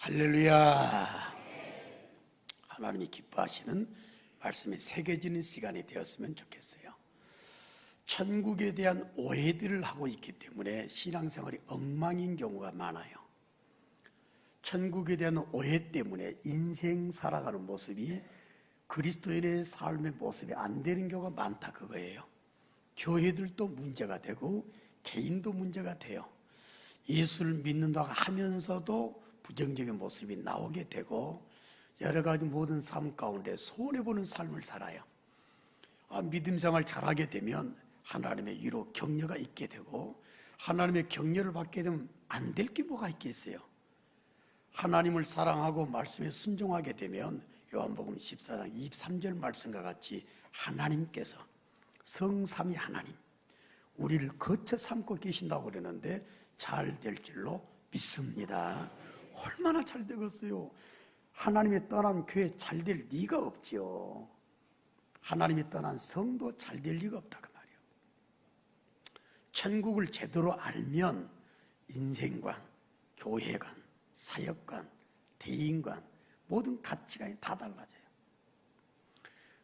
할렐루야. 하나님이 기뻐하시는 말씀이 새겨지는 시간이 되었으면 좋겠어요. 천국에 대한 오해들을 하고 있기 때문에 신앙생활이 엉망인 경우가 많아요. 천국에 대한 오해 때문에 인생 살아가는 모습이 그리스도인의 삶의 모습이 안 되는 경우가 많다, 그거예요. 교회들도 문제가 되고 개인도 문제가 돼요. 예수를 믿는다고 하면서도 부정적인 모습이 나오게 되고 여러 가지 모든 삶 가운데 손해보는 삶을 살아요. 믿음 생활 잘하게 되면 하나님의 위로 격려가 있게 되고 하나님의 격려를 받게 되면 안 될 게 뭐가 있겠어요. 하나님을 사랑하고 말씀에 순종하게 되면 요한복음 14장 23절 말씀과 같이 하나님께서 성삼위 하나님 우리를 거쳐 삼고 계신다고 그러는데 잘 될 줄로 믿습니다. 얼마나 잘 되겠어요. 하나님이 떠난 교회 잘 될 리가 없지요. 하나님이 떠난 성도 잘 될 리가 없다 그 말이에요. 천국을 제대로 알면 인생관, 교회관, 사역관, 대인관 모든 가치관이 다 달라져요.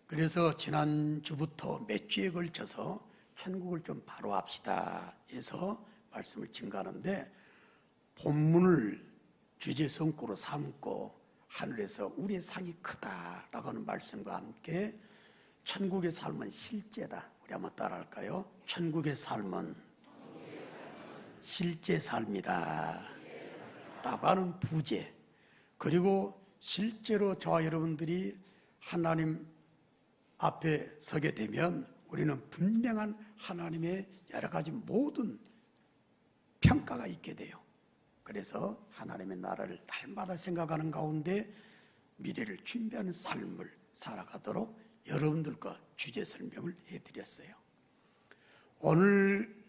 그래서 지난주부터 몇 주에 걸쳐서 천국을 좀 바로 합시다 해서 말씀을 증가하는데 본문을 주제 성구로 삼고 하늘에서 우리의 상이 크다라고 하는 말씀과 함께 천국의 삶은 실제다. 우리 한번 따라할까요? 천국의 삶은 실제 삶이다 라고 하는 부제, 그리고 실제로 저와 여러분들이 하나님 앞에 서게 되면 우리는 분명한 하나님의 여러 가지 모든 평가가 있게 돼요. 그래서 하나님의 나라를 날마다 생각하는 가운데 미래를 준비하는 삶을 살아가도록 여러분들과 주제 설명을 해드렸어요. 오늘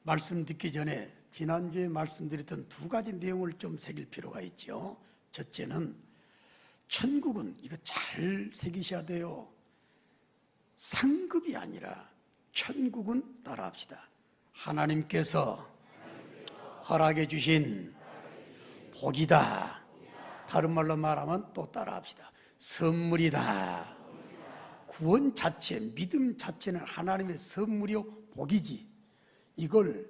말씀 듣기 전에 지난주에 말씀드렸던 두 가지 내용을 좀 새길 필요가 있죠. 첫째는 천국은 이거 잘 새기셔야 돼요. 상급이 아니라 천국은 따라합시다. 하나님께서 허락해 주신 복이다. 다른 말로 말하면 또 따라합시다. 선물이다. 구원 자체, 믿음 자체는 하나님의 선물이요 복이지. 이걸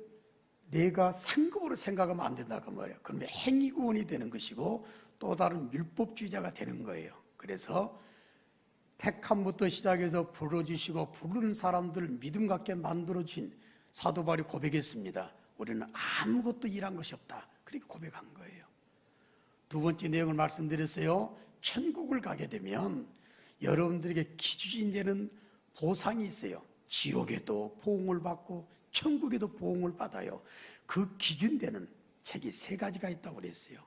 내가 상급으로 생각하면 안 된다 그 말이에요. 그러면 행위구원이 되는 것이고 또 다른 율법주의자가 되는 거예요. 그래서 택함부터 시작해서 불러주시고 부르는 사람들을 믿음 갖게 만들어주신 사도 바울이 고백했습니다. 우리는 아무것도 일한 것이 없다. 그렇게 고백한 거예요. 두 번째 내용을 말씀드렸어요. 천국을 가게 되면 여러분들에게 기준이 되는 보상이 있어요. 지옥에도 보응을 받고 천국에도 보응을 받아요. 그 기준되는 책이 세 가지가 있다고 그랬어요.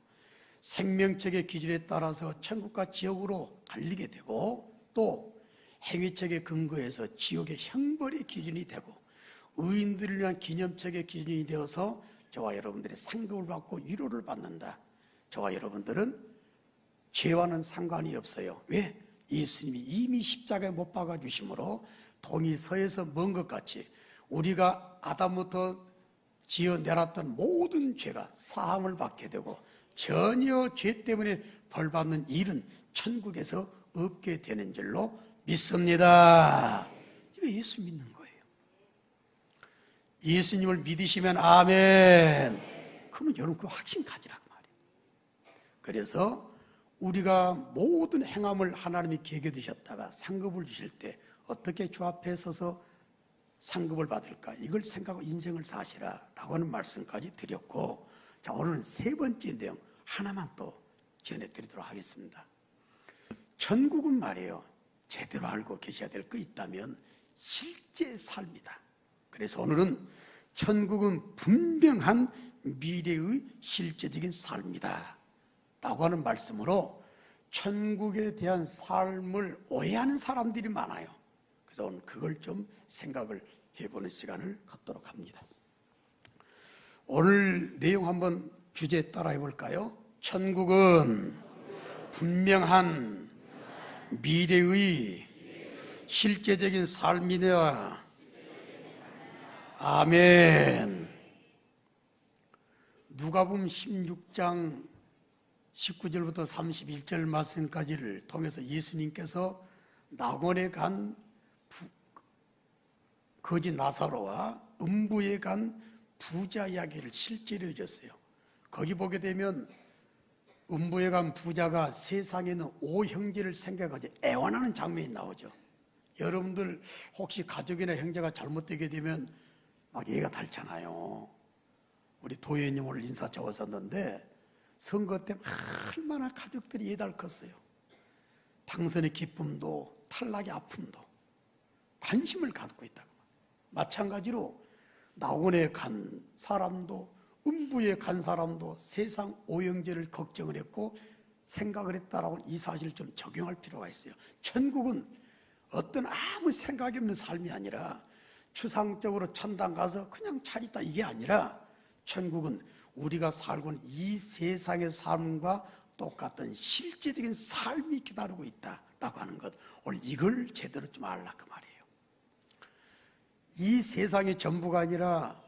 생명책의 기준에 따라서 천국과 지옥으로 갈리게 되고 또 행위책의 근거에서 지옥의 형벌의 기준이 되고 의인들을 위한 기념책의 기준이 되어서 저와 여러분들이 상급을 받고 위로를 받는다. 저와 여러분들은 죄와는 상관이 없어요. 왜? 예수님이 이미 십자가에 못 박아 주심으로 동이 서에서 먼 것 같이 우리가 아담부터 지어내놨던 모든 죄가 사함을 받게 되고 전혀 죄 때문에 벌받는 일은 천국에서 없게 되는 줄로 믿습니다. 이거 예수 믿는 거예요. 예수님을 믿으시면 아멘. 그러면 여러분 그 확신 가지라고 말이에요. 그래서 우리가 모든 행함을 하나님이 계획해 두셨다가 상급을 주실 때 어떻게 주 앞에 서서 상급을 받을까? 이걸 생각하고 인생을 사시라라고 하는 말씀까지 드렸고, 자, 오늘은 세 번째 내용 하나만 또 전해드리도록 하겠습니다. 천국은 말이에요. 제대로 알고 계셔야 될 거 있다면 실제 삶이다. 그래서 오늘은 천국은 분명한 미래의 실제적인 삶이다 라고 하는 말씀으로 천국에 대한 삶을 오해하는 사람들이 많아요. 그래서 오늘 그걸 좀 생각을 해보는 시간을 갖도록 합니다. 오늘 내용 한번 주제 따라 해볼까요? 천국은 분명한 미래의 실제적인 삶이다. 아멘. 누가복음 16장 19절부터 31절 말씀까지를 통해서 예수님께서 낙원에 간 거지 나사로와 음부에 간 부자 이야기를 실제로 해줬어요. 거기 보게 되면 음부에 간 부자가 세상에 있는 5형제를 생각하지 애원하는 장면이 나오죠. 여러분들 혹시 가족이나 형제가 잘못되게 되면 막 예가 닳잖아요. 우리 도현님 오늘 인사 적었었는데 선거 때 얼마나 가족들이 예달컸어요. 당선의 기쁨도 탈락의 아픔도 관심을 갖고 있다. 마찬가지로 낙원에 간 사람도 음부에 간 사람도 세상 오형제를 걱정을 했고 생각을 했다라고 이 사실을 좀 적용할 필요가 있어요. 천국은 어떤 아무 생각이 없는 삶이 아니라 추상적으로 천당 가서 그냥 잘 있다 이게 아니라 천국은 우리가 살고 있는 이 세상의 삶과 똑같은 실제적인 삶이 기다리고 있다라고 하는 것, 오늘 이걸 제대로 좀 알라 그 말이에요. 이 세상이 전부가 아니라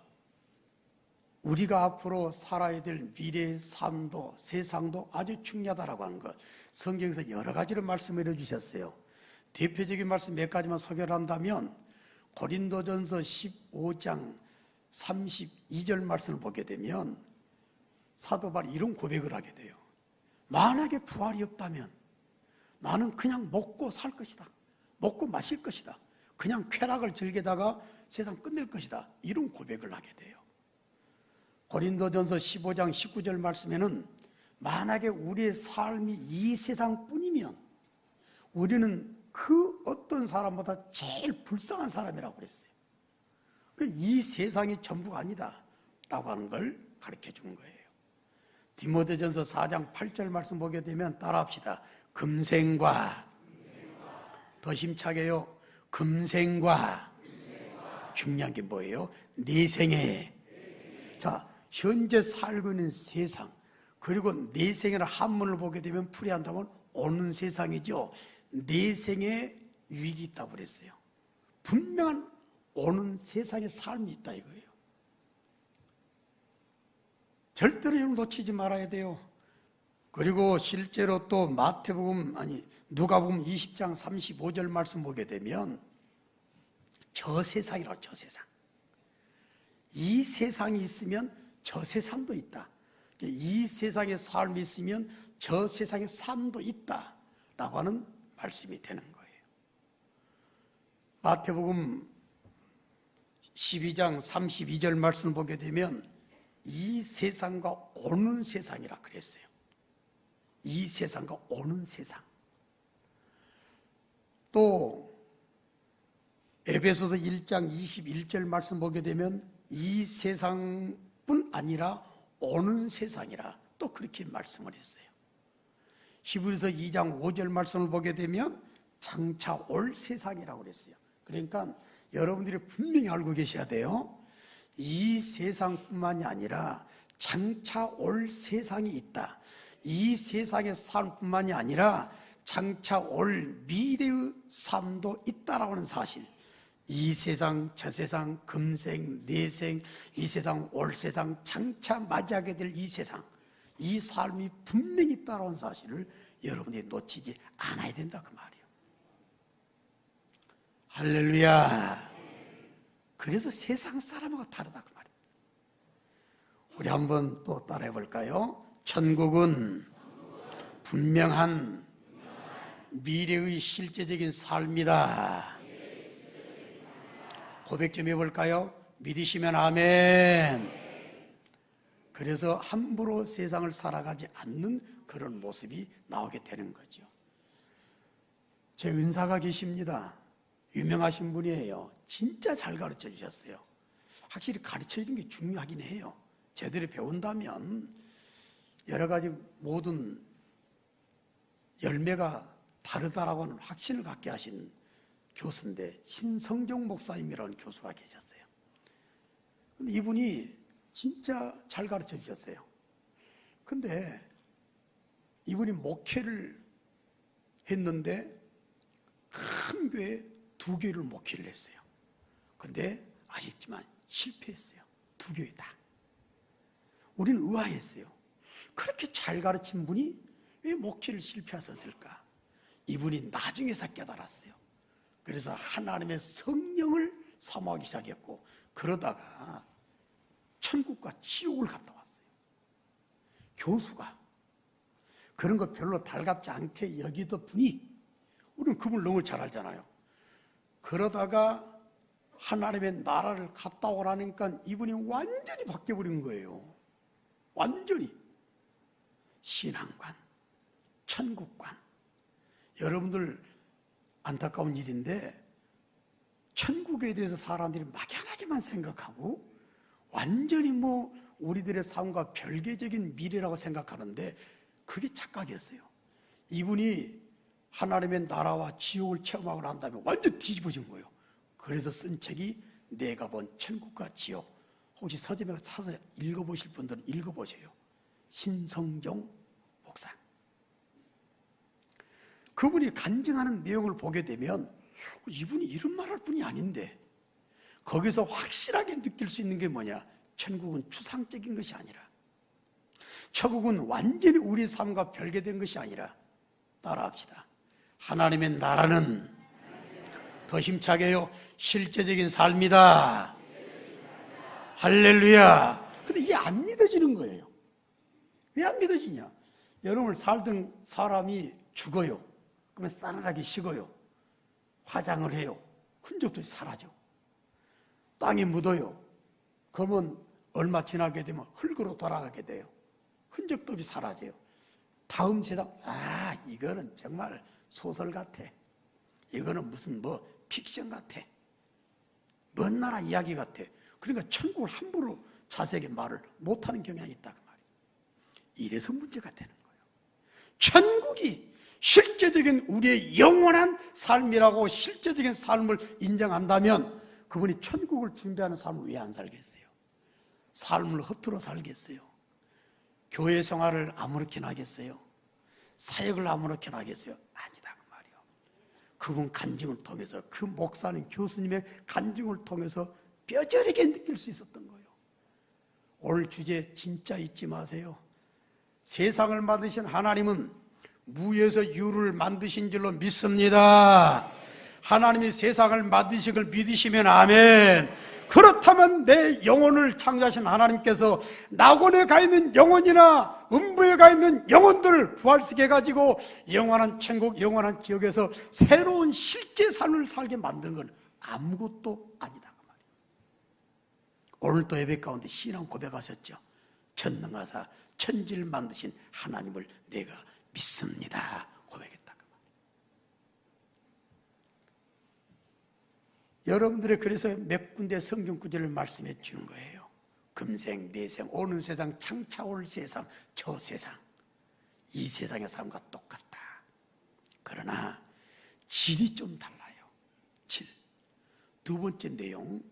우리가 앞으로 살아야 될 미래의 삶도 세상도 아주 중요하다라고 하는 것, 성경에서 여러 가지로 말씀을 해주셨어요. 대표적인 말씀 몇 가지만 소개를 한다면 고린도전서 15장 32절 말씀을 보게 되면 사도 바울이 이런 고백을 하게 돼요. 만약에 부활이 없다면 나는 그냥 먹고 살 것이다. 먹고 마실 것이다. 그냥 쾌락을 즐기다가 세상 끝낼 것이다. 이런 고백을 하게 돼요. 고린도전서 15장 19절 말씀에는 만약에 우리의 삶이 이 세상뿐이면 우리는 그 어떤 사람보다 제일 불쌍한 사람이라고 그랬어요. 이 세상이 전부가 아니다 라고 하는 걸 가르쳐 준 거예요. 디모데전서 4장 8절 말씀 보게 되면 따라합시다. 금생과 더 힘차게요. 금생과 중요한 게 뭐예요? 내생에. 자, 현재 살고 있는 세상 그리고 내생이라는 한문을 보게 되면 풀이한다면 오는 세상이죠. 내생에 유익이 있다고 그랬어요. 분명한 오는 세상의 삶이 있다 이거예요. 절대로 이걸 놓치지 말아야 돼요. 그리고 실제로 또 누가복음 20장 35절 말씀 보게 되면 저 세상이라고, 저 세상. 이 세상이 있으면 저 세상도 있다. 이 세상의 삶이 있으면 저 세상의 삶도 있다라고 하는 말씀이 되는 거예요. 마태복음 12장 32절 말씀을 보게 되면 이 세상과 오는 세상이라 그랬어요. 이 세상과 오는 세상. 또 에베소서 1장 21절 말씀 보게 되면 이 세상뿐 아니라 오는 세상이라 또 그렇게 말씀을 했어요. 히브리서 2장 5절 말씀을 보게 되면 장차 올 세상이라고 그랬어요. 그러니까 여러분들이 분명히 알고 계셔야 돼요. 이 세상뿐만이 아니라 장차 올 세상이 있다. 이 세상의 삶뿐만이 아니라 장차 올 미래의 삶도 있다라고 하는 사실. 이 세상, 저 세상, 금생, 내생, 이 세상, 올 세상, 장차 맞이하게 될 이 세상, 이 삶이 분명히 있다라는 사실을 여러분이 놓치지 않아야 된다 그 말이에요. 할렐루야. 그래서 세상 사람하고 다르다 그 말이에요. 우리 한번 또 따라해 볼까요? 천국은 분명한 미래의 실제적인 삶이다. 고백 좀 해볼까요? 믿으시면 아멘. 그래서 함부로 세상을 살아가지 않는 그런 모습이 나오게 되는 거죠. 제 은사가 계십니다. 유명하신 분이에요. 진짜 잘 가르쳐 주셨어요. 확실히 가르쳐 주는 게 중요하긴 해요. 제대로 배운다면 여러 가지 모든 열매가 다르다라고 하는 확신을 갖게 하신 교수인데 신성종 목사님이라는 교수가 계셨어요. 근데 이분이 진짜 잘 가르쳐 주셨어요. 근데 이분이 목회를 했는데 큰 교회 2교회를 목회를 했어요. 근데 아쉽지만 실패했어요. 2교회 다. 우리는 의아했어요. 그렇게 잘 가르친 분이 왜 목회를 실패하셨을까? 이분이 나중에서 깨달았어요. 그래서 하나님의 성령을 사모하기 시작했고, 그러다가 천국과 지옥을 갔다 왔어요. 교수가 그런 거 별로 달갑지 않게 여기던 분이, 우리는 그분을 너무 잘 알잖아요. 그러다가 하나님의 나라를 갔다 오라니까 이분이 완전히 바뀌어버린 거예요. 완전히. 신앙관, 천국관. 여러분들 안타까운 일인데, 천국에 대해서 사람들이 막연하게만 생각하고 완전히 우리들의 삶과 별개적인 미래라고 생각하는데, 그게 착각이었어요. 이분이 하나님의 나라와 지옥을 체험하고 난 다음에 완전 뒤집어진 거예요. 그래서 쓴 책이 내가 본 천국과 지옥. 혹시 서점에 사서 읽어보실 분들은 읽어보세요. 신성종 목사. 그분이 간증하는 내용을 보게 되면 이분이 이런 말할 분이 아닌데, 거기서 확실하게 느낄 수 있는 게 뭐냐? 천국은 추상적인 것이 아니라, 천국은 완전히 우리 삶과 별개된 것이 아니라, 따라합시다. 하나님의 나라는 더 힘차게 해요. 실제적인 삶이다. 할렐루야. 근데 이게 안 믿어지는 거예요. 왜 안 믿어지냐? 여러분을 살던 사람이 죽어요. 그러면 싸늘하게 식어요. 화장을 해요. 흔적도 사라져. 땅이 묻어요. 그러면 얼마 지나게 되면 흙으로 돌아가게 돼요. 흔적도 없이 사라져요. 다음 세상, 이거는 정말 소설 같아. 이거는 무슨 픽션 같아. 먼 나라 이야기 같아. 그러니까 천국을 함부로 자세하게 말을 못하는 경향이 있다 그 말이에요. 이래서 문제가 되는 거예요. 천국이 실제적인 우리의 영원한 삶이라고 실제적인 삶을 인정한다면 그분이 천국을 준비하는 삶을 왜 안 살겠어요? 삶을 허투루 살겠어요? 교회 생활을 아무렇게나 하겠어요? 사역을 아무렇게나 하겠어요? 아니다 그 말이에요. 그분 간증을 통해서, 그 목사님, 교수님의 간증을 통해서 뼈저리게 느낄 수 있었던 거예요. 오늘 주제 진짜 잊지 마세요. 세상을 만드신 하나님은 무에서 유를 만드신 줄로 믿습니다. 하나님이 세상을 만드신 걸 믿으시면 아멘. 그렇다면 내 영혼을 창조하신 하나님께서 낙원에 가 있는 영혼이나 음부에 가 있는 영혼들을 부활시켜 가지고 영원한 천국, 영원한 지역에서 새로운 실제 삶을 살게 만드는 건 아무것도 아니다 그 말이에요. 오늘 또 예배 가운데 신앙 고백하셨죠. 전능하사 천지를 만드신 하나님을 내가 믿습니다 고백했다 그 말이에요. 여러분들의 그래서 몇 군데 성경 구절을 말씀해 주는 거예요. 금생, 내생, 오는 세상, 장차 올 세상, 저 세상, 이 세상의 삶과 똑같다. 그러나 질이 좀 달라요. 질. 두 번째 내용,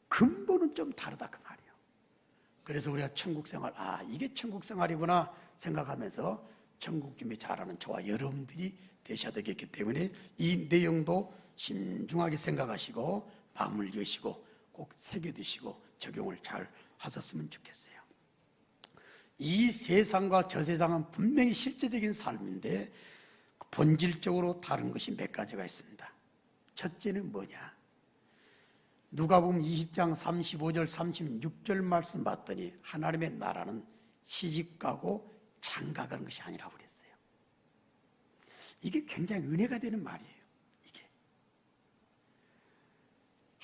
근본은 좀 다르다 그 말이에요. 그래서 우리가 천국 생활, 이게 천국 생활이구나 생각하면서 천국 준비 잘하는 저와 여러분들이 되셔야 되겠기 때문에 이 내용도 신중하게 생각하시고 마음을 여시고 꼭 새겨두시고 적용을 잘 하셨으면 좋겠어요. 이 세상과 저 세상은 분명히 실제적인 삶인데 본질적으로 다른 것이 몇 가지가 있습니다. 첫째는 뭐냐? 누가복음 20장 35절 36절 말씀 봤더니 하나님의 나라는 시집가고 장가가는 것이 아니라고 그랬어요. 이게 굉장히 은혜가 되는 말이에요.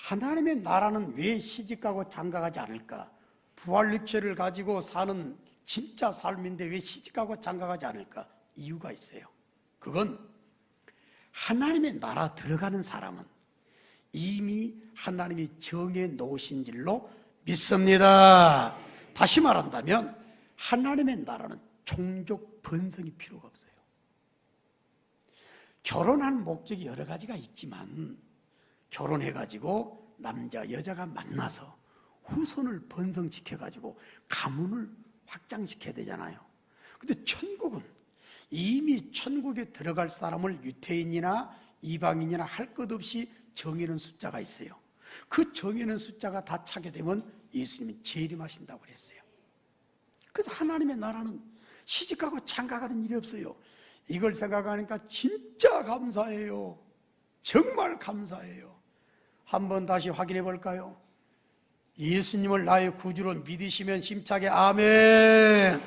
하나님의 나라는 왜 시집가고 장가가지 않을까? 부활육체를 가지고 사는 진짜 삶인데 왜 시집가고 장가가지 않을까? 이유가 있어요. 그건 하나님의 나라 들어가는 사람은 이미 하나님이 정해 놓으신 줄로 믿습니다. 다시 말한다면 하나님의 나라는 종족 번성이 필요가 없어요. 결혼한 목적이 여러 가지가 있지만 결혼해가지고 남자, 여자가 만나서 후손을 번성시켜가지고 가문을 확장시켜야 되잖아요. 근데 천국은 이미 천국에 들어갈 사람을 유태인이나 이방인이나 할 것 없이 정해놓은 숫자가 있어요. 그 정해놓은 숫자가 다 차게 되면 예수님이 재림하신다고 그랬어요. 그래서 하나님의 나라는 시집가고 장가가는 일이 없어요. 이걸 생각하니까 진짜 감사해요. 정말 감사해요. 한번 다시 확인해 볼까요? 예수님을 나의 구주로 믿으시면 힘차게 아멘.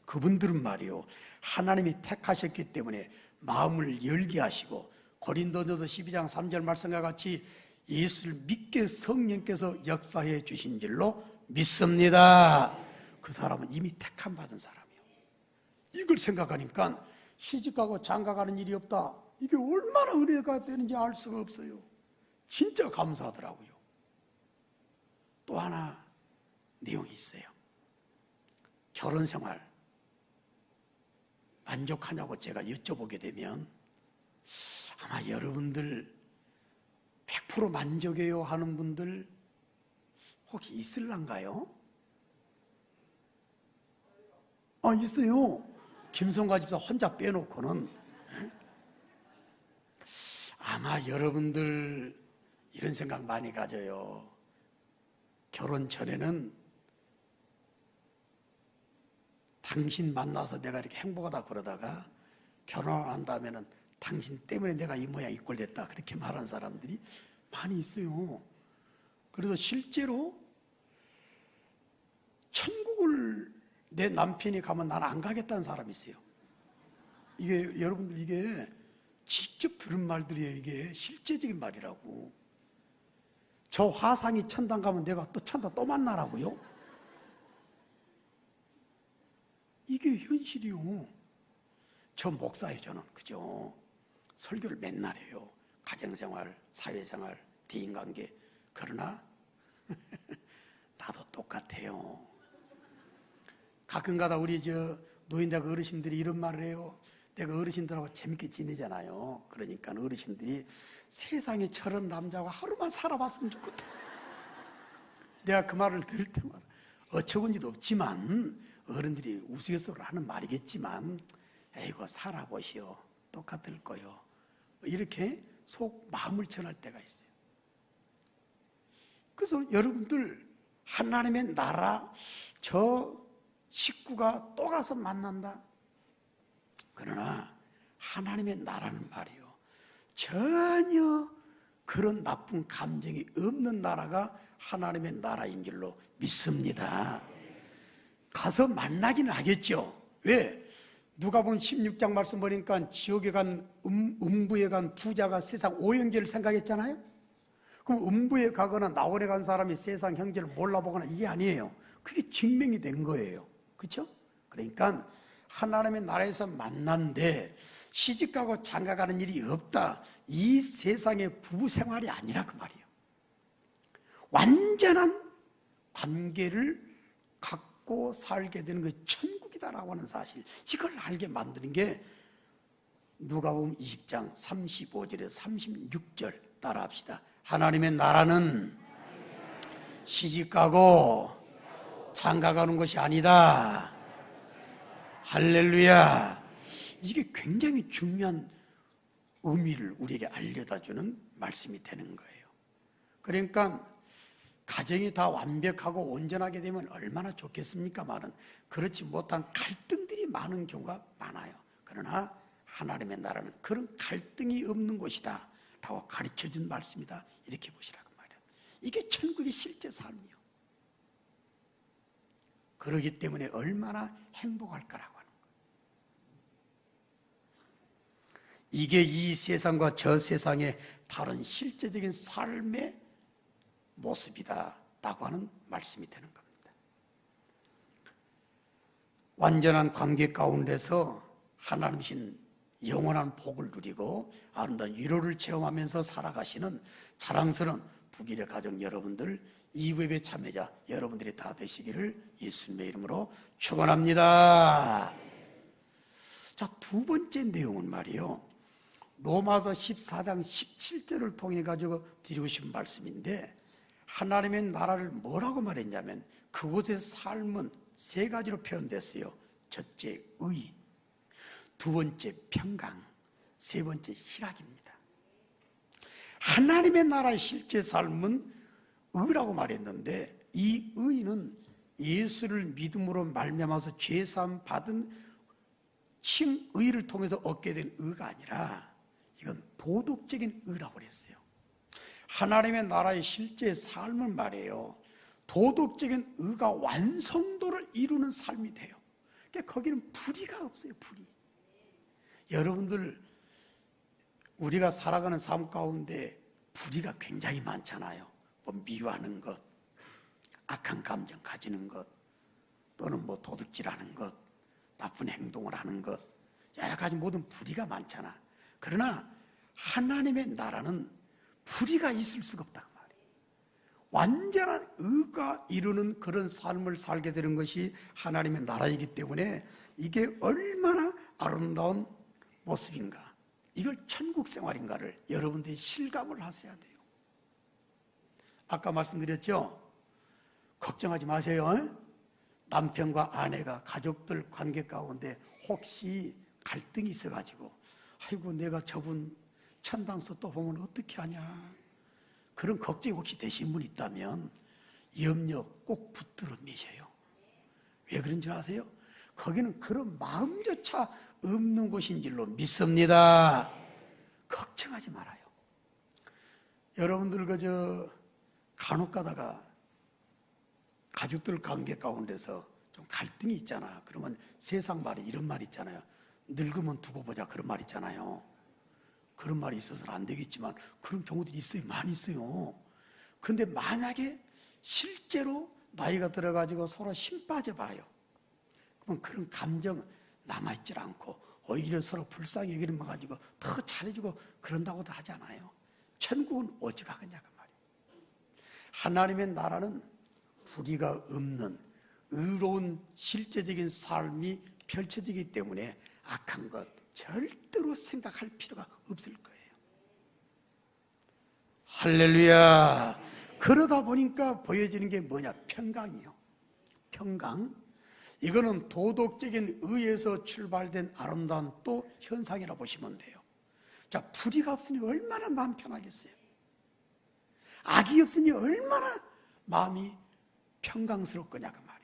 그분들은 말이요, 하나님이 택하셨기 때문에 마음을 열게 하시고, 고린도전서 12장 3절 말씀과 같이 예수를 믿게 성령께서 역사해 주신 줄로 믿습니다. 그 사람은 이미 택함 받은 사람이에요. 이걸 생각하니까 시집가고 장가가는 일이 없다, 이게 얼마나 은혜가 되는지 알 수가 없어요. 진짜 감사하더라고요. 또 하나 내용이 있어요. 결혼생활 만족하냐고 제가 여쭤보게 되면 아마 여러분들 100% 만족해요 하는 분들 혹시 있을란가요? 있어요. 김성과 집사 혼자 빼놓고는. 아마 여러분들 이런 생각 많이 가져요. 결혼 전에는 당신 만나서 내가 이렇게 행복하다 그러다가 결혼을 한 다음에는 당신 때문에 내가 이 모양 이 꼴 됐다, 그렇게 말하는 사람들이 많이 있어요. 그래서 실제로 천국을 내 남편이 가면 나는 안 가겠다는 사람이 있어요. 이게 여러분들 이게 직접 들은 말들이에요. 이게 실제적인 말이라고. 저 화상이 천당 가면 내가 또 천당 또 만나라고요? 이게 현실이요. 저 목사예요, 저는. 그죠? 설교를 맨날 해요. 가정생활, 사회생활, 대인관계. 그러나 나도 똑같아요. 가끔가다 우리 노인네 어르신들이 이런 말을 해요. 내가 어르신들하고 재밌게 지내잖아요. 그러니까 어르신들이 세상에 저런 남자가 하루만 살아봤으면 좋겠다. 내가 그 말을 들을 때마다 어처구니도 없지만, 어른들이 우스갯소리를 하는 말이겠지만, 에이고 살아보시오, 똑같을 거요, 이렇게 속 마음을 전할 때가 있어요. 그래서 여러분들 하나님의 나라, 저 식구가 또 가서 만난다. 그러나 하나님의 나라는 말이요, 전혀 그런 나쁜 감정이 없는 나라가 하나님의 나라인 줄로 믿습니다. 가서 만나기는 하겠죠. 왜? 누가복음 16장 말씀 보니까 지옥에 간 음부에 간 부자가 세상 오형제를 생각했잖아요. 그럼 음부에 가거나 나홀에 간 사람이 세상 형제를 몰라보거나 이게 아니에요. 그게 증명이 된 거예요. 그렇죠? 그러니까 하나님의 나라에서 만난데 시집가고 장가가는 일이 없다, 이 세상의 부부 생활이 아니라 그 말이에요. 완전한 관계를 갖고 살게 되는 그 천국이다라고 하는 사실, 이걸 알게 만드는 게 누가복음 20장 35절에서 36절 따라합시다. 하나님의 나라는 시집가고 장가가는 것이 아니다. 할렐루야. 이게 굉장히 중요한 의미를 우리에게 알려다주는 말씀이 되는 거예요. 그러니까 가정이 다 완벽하고 온전하게 되면 얼마나 좋겠습니까만은 그렇지 못한 갈등들이 많은 경우가 많아요. 그러나 하나님의 나라는 그런 갈등이 없는 곳이다 라고 가르쳐준 말씀이다, 이렇게 보시라고 말이에요. 이게 천국의 실제 삶이요. 그러기 때문에 얼마나 행복할까라고 하는 거예요. 이게 이 세상과 저 세상의 다른 실제적인 삶의 모습이다 라고 하는 말씀이 되는 겁니다. 완전한 관계 가운데서 하나님이신 영원한 복을 누리고 아름다운 위로를 체험하면서 살아가시는 자랑스러운 북일의 가족 여러분들, 이브의 참여자 여러분들이 다 되시기를 예수님의 이름으로 축원합니다. 자, 두 번째 내용은 말이요, 로마서 14장 17절을 통해 가지고 드리고 싶은 말씀인데, 하나님의 나라를 뭐라고 말했냐면 그곳에서 삶은 세 가지로 표현됐어요. 첫째 의, 두 번째 평강, 세 번째 희락입니다. 하나님의 나라의 실제 삶은 의라고 말했는데, 이 의는 예수를 믿음으로 말미암아서 죄사함 받은 칭의를 통해서 얻게 된 의가 아니라 이건 도덕적인 의라고 그랬어요. 하나님의 나라의 실제 삶을 말해요. 도덕적인 의가 완성도를 이루는 삶이 돼요. 그러니까 거기는 불의가 없어요. 불의. 여러분들 우리가 살아가는 삶 가운데 불의가 굉장히 많잖아요. 뭐 미워하는 것, 악한 감정 가지는 것, 또는 뭐 도둑질하는 것, 나쁜 행동을 하는 것, 여러 가지 모든 불의가 많잖아. 그러나 하나님의 나라는 불의가 있을 수가 없다 그 말이에요. 완전한 의가 이루는 그런 삶을 살게 되는 것이 하나님의 나라이기 때문에 이게 얼마나 아름다운 모습인가, 이걸 천국 생활인가를 여러분들이 실감을 하셔야 돼요. 아까 말씀드렸죠? 걱정하지 마세요. 남편과 아내가 가족들 관계 가운데 혹시 갈등이 있어가지고 아이고 내가 저분 천당서 또 보면 어떻게 하냐, 그런 걱정이 혹시 되신 분 있다면 염려 꼭 붙들어 미셔요. 왜 그런 줄 아세요? 거기는 그런 마음조차 없는 곳인 줄로 믿습니다. 걱정하지 말아요. 여러분들 그저 간혹 가다가 가족들 관계 가운데서 좀 갈등이 있잖아. 그러면 세상 말에 이런 말 있잖아요. 늙으면 두고 보자, 그런 말 있잖아요. 그런 말이 있어서는 안 되겠지만 그런 경우들이 있어요. 많이 있어요. 근데 만약에 실제로 나이가 들어가지고 서로 힘 빠져봐요. 그러면 그런 감정 남아있질 않고 오히려 서로 불쌍히 여기는 거 가지고 더 잘해주고 그런다고도 하잖아요. 천국은 오직 하겠냐 그 말이에요. 하나님의 나라는 불의가 없는 의로운 실제적인 삶이 펼쳐지기 때문에 악한 것 절대로 생각할 필요가 없을 거예요. 할렐루야. 그러다 보니까 보여지는 게 뭐냐? 평강이요. 평강. 이거는 도덕적인 의에서 출발된 아름다운 또 현상이라 보시면 돼요. 자, 불의가 없으니 얼마나 마음 편하겠어요? 악이 없으니 얼마나 마음이 평강스럽거냐 그 말이에요.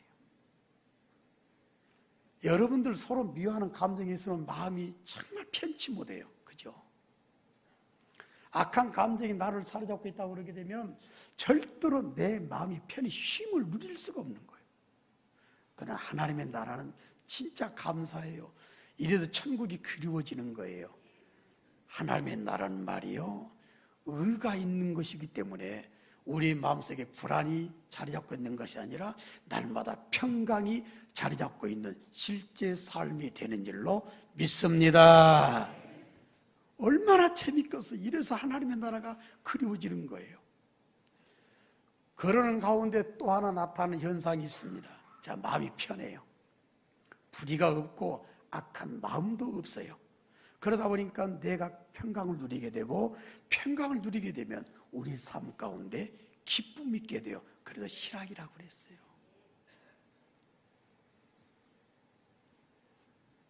여러분들 서로 미워하는 감정이 있으면 마음이 정말 편치 못해요. 그죠? 악한 감정이 나를 사로잡고 있다고 그러게 되면 절대로 내 마음이 편히 쉼을 누릴 수가 없는 거예요. 그러나 하나님의 나라는 진짜 감사해요. 이래서 천국이 그리워지는 거예요. 하나님의 나라는 말이요, 의가 있는 것이기 때문에 우리 마음속에 불안이 자리 잡고 있는 것이 아니라 날마다 평강이 자리 잡고 있는 실제 삶이 되는 줄로 믿습니다. 얼마나 재밌겠어. 이래서 하나님의 나라가 그리워지는 거예요. 그러는 가운데 또 하나 나타나는 현상이 있습니다. 자, 마음이 편해요. 불의가 없고 악한 마음도 없어요. 그러다 보니까 내가 평강을 누리게 되고, 평강을 누리게 되면 우리 삶 가운데 기쁨이 있게 돼요. 그래서 희락이라고 그랬어요.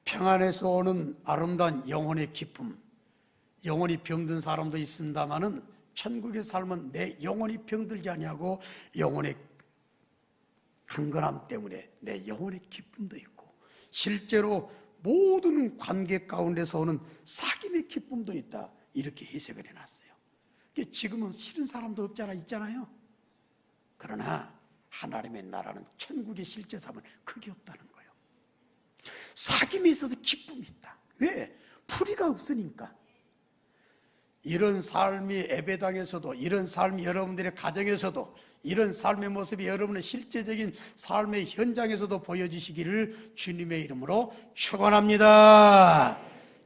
평안에서 오는 아름다운 영혼의 기쁨. 영혼이 병든 사람도 있습니다마는 천국의 삶은 내 영혼이 병들지 아니하고 영혼의 강건함 때문에 내 영혼의 기쁨도 있고, 실제로 모든 관계 가운데서 오는 사귐의 기쁨도 있다, 이렇게 해석을 해놨어요. 지금은 싫은 사람도 있잖아요. 그러나 하나님의 나라는, 천국의 실제 삶은 그게 없다는 거예요. 사귐에 있어서 기쁨이 있다. 왜? 불의가 없으니까. 이런 삶이 예배당에서도, 이런 삶이 여러분들의 가정에서도, 이런 삶의 모습이 여러분의 실제적인 삶의 현장에서도 보여주시기를 주님의 이름으로 축원합니다.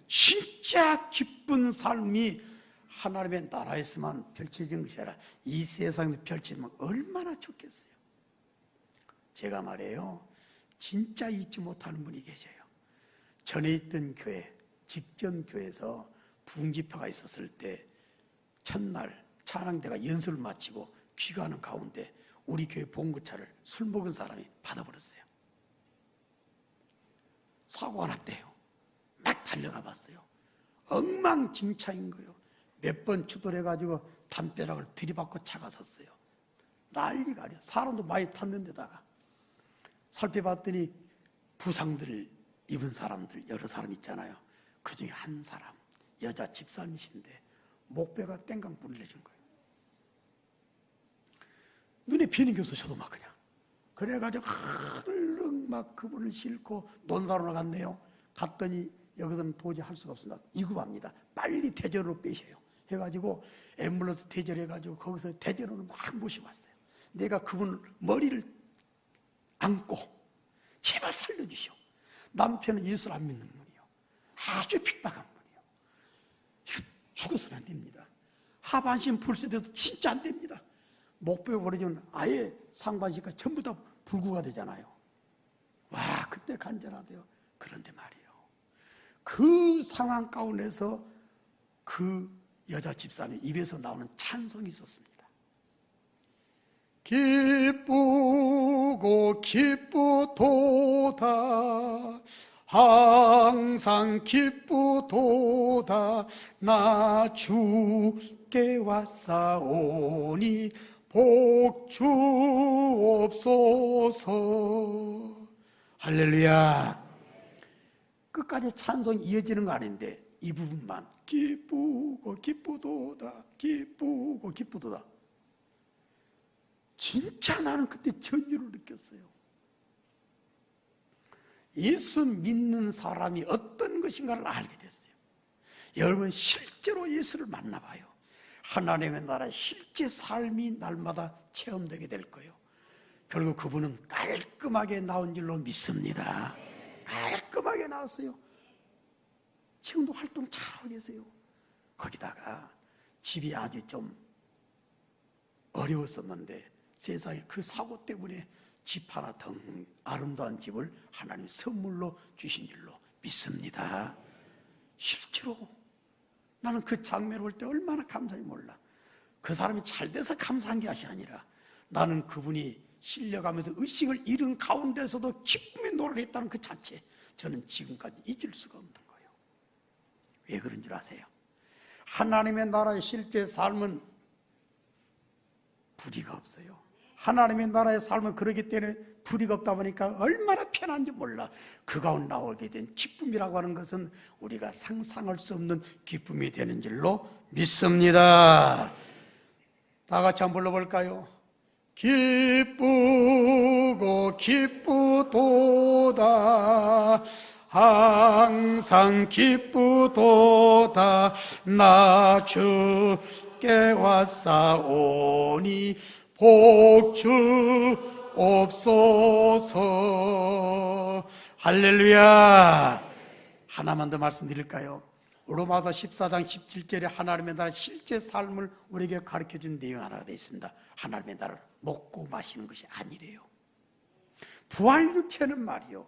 진짜 기쁜 삶이 하나님의 나라에서만 펼쳐진 것이 아니라 이 세상에서 펼쳐지면 얼마나 좋겠어요. 제가 말해요, 진짜 잊지 못하는 분이 계셔요. 전에 있던 교회, 직전 교회에서 부흥집회가 있었을 때 첫날 찬양대가 연설을 마치고 귀가하는 가운데 우리 교회 봉구차를 술 먹은 사람이 받아버렸어요. 사고가 났대요. 막 달려가 봤어요. 엉망진창인 거예요. 몇 번 추돌해가지고 담벼락을 들이받고 차가 섰어요. 난리가 아니에요. 사람도 많이 탔는데다가. 살펴봤더니 부상들을 입은 사람들 여러 사람 있잖아요. 그 중에 한 사람 여자 집사님이신데 목배가 땡강 불려진 거예요. 눈에 비는 게 없어. 저도 막 그냥 그래가지고 얼른 막 그분을 싣고 논사로 갔네요. 갔더니 여기서는 도저히 할 수가 없습니다. 이구합니다. 빨리 대전으로 빼셔요. 해가지고 앰뷸런스 대절해가지고 거기서 대전으로 막 모시고 왔어요. 내가 그분 머리를 안고 제발 살려주시오. 남편은 예수를 안 믿는 분이요. 아주 핍박한 분이요. 이거 죽어서는 안 됩니다. 하반신 불세돼도 진짜 안 됩니다. 목뼈 버려지면 아예 상반신과 전부 다 불구가 되잖아요. 와, 그때 간절하대요. 그런데 말이에요, 그 상황 가운데서 그 여자 집사님 입에서 나오는 찬송이 있었습니다. 기쁘고 기쁘도다 항상 기쁘도다 나 주께 왔사오니 복 주옵소서. 할렐루야. 끝까지 찬송이 이어지는 거 아닌데 이 부분만 기쁘고 기쁘도다 기쁘고 기쁘도다. 진짜 나는 그때 전율을 느꼈어요. 예수 믿는 사람이 어떤 것인가를 알게 됐어요. 여러분 실제로 예수를 만나봐요. 하나님의 나라의 실제 삶이 날마다 체험되게 될 거예요. 결국 그분은 깔끔하게 나온 줄로 믿습니다. 깔끔하게 나왔어요. 지금도 활동 잘하고 계세요. 거기다가 집이 아주 좀 어려웠었는데 세상에 그 사고 때문에 집 하나 더 아름다운 집을 하나님 선물로 주신 줄로 믿습니다. 실제로 나는 그 장면을 볼 때 얼마나 감사한지 몰라. 그 사람이 잘 돼서 감사한 게 아니라 나는 그분이 실려가면서 의식을 잃은 가운데서도 기쁨의 노래를 했다는 그 자체, 저는 지금까지 잊을 수가 없는 거예요. 왜 그런 줄 아세요? 하나님의 나라의 실제 삶은 불의가 없어요. 하나님의 나라의 삶은 그러기 때문에 불의가 없다 보니까 얼마나 편한지 몰라. 그 가운데 나오게 된 기쁨이라고 하는 것은 우리가 상상할 수 없는 기쁨이 되는 줄로 믿습니다. 다 같이 한번 불러볼까요? 기쁘고 기쁘도다 항상 기쁘도다 나 주께 왔사오니 복 주옵소서. 할렐루야. 하나만 더 말씀드릴까요? 로마서 14장 17절에 하나님의 나라 실제 삶을 우리에게 가르쳐준 내용 하나가 되어 있습니다. 하나님의 나라를 먹고 마시는 것이 아니래요. 부활 육체는 말이요,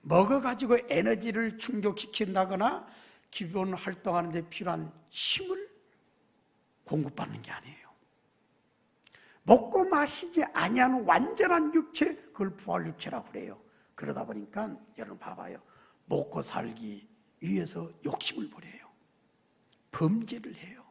먹어가지고 에너지를 충족시킨다거나 기본 활동하는 데 필요한 힘을 공급받는 게 아니에요. 먹고 마시지 아니하는 완전한 육체, 그걸 부활 육체라고 그래요. 그러다 보니까 여러분 봐봐요. 먹고 살기 위해서 욕심을 부려요. 범죄를 해요.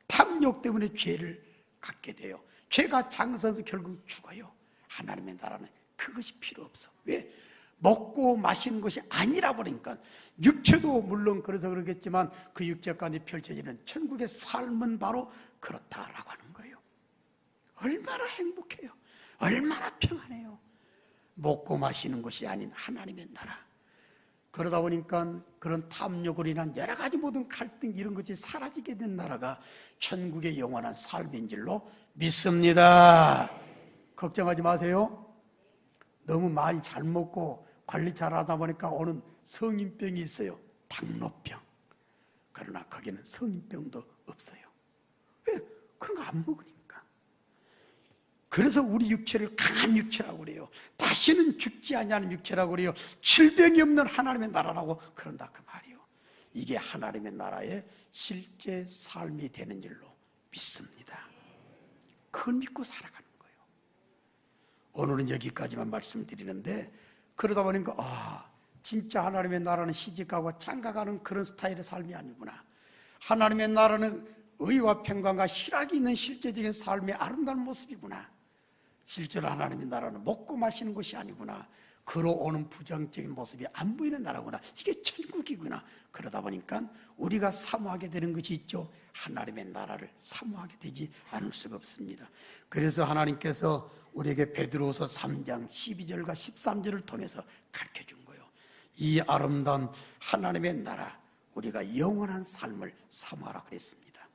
탐욕 때문에 죄를 갖게 돼요. 죄가 장성해서 결국 죽어요. 하나님의 나라는 그것이 필요 없어. 왜? 먹고 마시는 것이 아니라 보니까 육체도 물론 그래서 그러겠지만 그 육체 가운데 펼쳐지는 천국의 삶은 바로 그렇다라고 하는 거예요. 얼마나 행복해요. 얼마나 평안해요. 먹고 마시는 것이 아닌 하나님의 나라. 그러다 보니까 그런 탐욕으로 인한 여러 가지 모든 갈등 이런 것이 사라지게 된 나라가 천국의 영원한 삶인 줄로 믿습니다. 걱정하지 마세요. 너무 많이 잘 먹고 관리 잘하다 보니까 오는 성인병이 있어요. 당뇨병. 그러나 거기는 성인병도 없어요. 왜? 그런 거 안 먹으니까. 그래서 우리 육체를 강한 육체라고 그래요. 다시는 죽지 아니하는 육체라고 그래요. 질병이 없는 하나님의 나라라고 그런다 그 말이에요. 이게 하나님의 나라의 실제 삶이 되는 줄로 믿습니다. 그걸 믿고 살아가는 거예요. 오늘은 여기까지만 말씀드리는데, 그러다 보니까 진짜 하나님의 나라는 시집가고 장가가는 그런 스타일의 삶이 아니구나. 하나님의 나라는 의와 평강과 희락이 있는 실제적인 삶의 아름다운 모습이구나. 실제로 하나님의 나라는 먹고 마시는 것이 아니구나. 걸어오는 부정적인 모습이 안 보이는 나라구나. 이게 천국이구나. 그러다 보니까 우리가 사모하게 되는 것이 있죠. 하나님의 나라를 사모하게 되지 않을 수가 없습니다. 그래서 하나님께서 우리에게 베드로서 3장 12절과 13절을 통해서 가르쳐준 거예요. 이 아름다운 하나님의 나라, 우리가 영원한 삶을 사모하라 그랬습니다.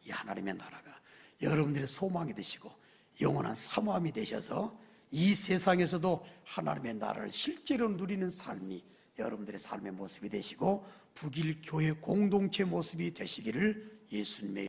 이 하나님의 나라가 여러분들의 소망이 되시고 영원한 사모함이 되셔서 이 세상에서도 하나님의 나라를 실제로 누리는 삶이 여러분들의 삶의 모습이 되시고 북일 교회 공동체 모습이 되시기를 예수님의